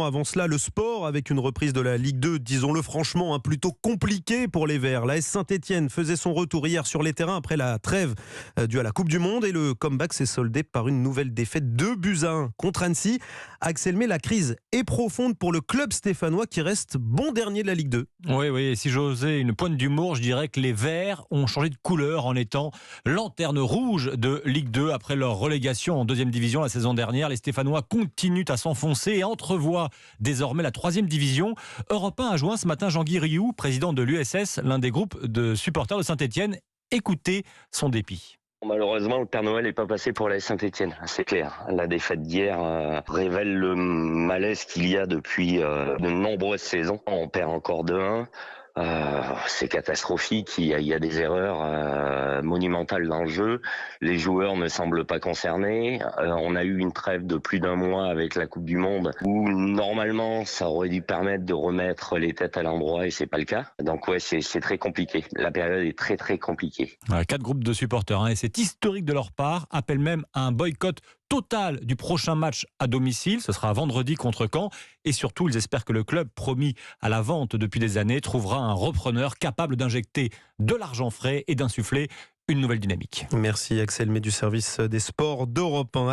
Avant cela, le sport avec une reprise de la Ligue 2, disons-le franchement, plutôt compliqué pour les Verts. L'AS Saint-Etienne faisait son retour hier sur les terrains après la trêve due à la Coupe du Monde et le comeback s'est soldé par une nouvelle défaite 2-1 contre Annecy. Axel May, la crise est profonde pour le club stéphanois qui reste bon dernier de la Ligue 2. Oui, et si j'osais une pointe d'humour, je dirais que les Verts ont changé de couleur en étant lanterne rouge de Ligue 2 après leur relégation en 2e division la saison dernière. Les Stéphanois continuent à s'enfoncer et entrevoient désormais la 3e division. Europe 1 a joint ce matin Jean-Guy Rioux, président de l'USS, l'un des groupes de supporters de Saint-Etienne. Écoutez son dépit. Malheureusement, le Père Noël n'est pas passé pour la Saint-Etienne, c'est clair. La défaite d'hier révèle le malaise qu'il y a depuis de nombreuses saisons. On perd encore 2-1. C'est catastrophique, il y a des erreurs monumentales dans le jeu, les joueurs ne semblent pas concernés, on a eu une trêve de plus d'1 mois avec la Coupe du Monde où normalement ça aurait dû permettre de remettre les têtes à l'endroit et c'est pas le cas, donc ouais c'est très compliqué, la période est très très compliquée. 4 groupes de supporters et c'est historique de leur part, appellent même à un boycott total du prochain match à domicile. Ce sera vendredi contre Caen. Et surtout, ils espèrent que le club, promis à la vente depuis des années, trouvera un repreneur capable d'injecter de l'argent frais et d'insuffler une nouvelle dynamique. Merci Axel May du service des sports d'Europe 1.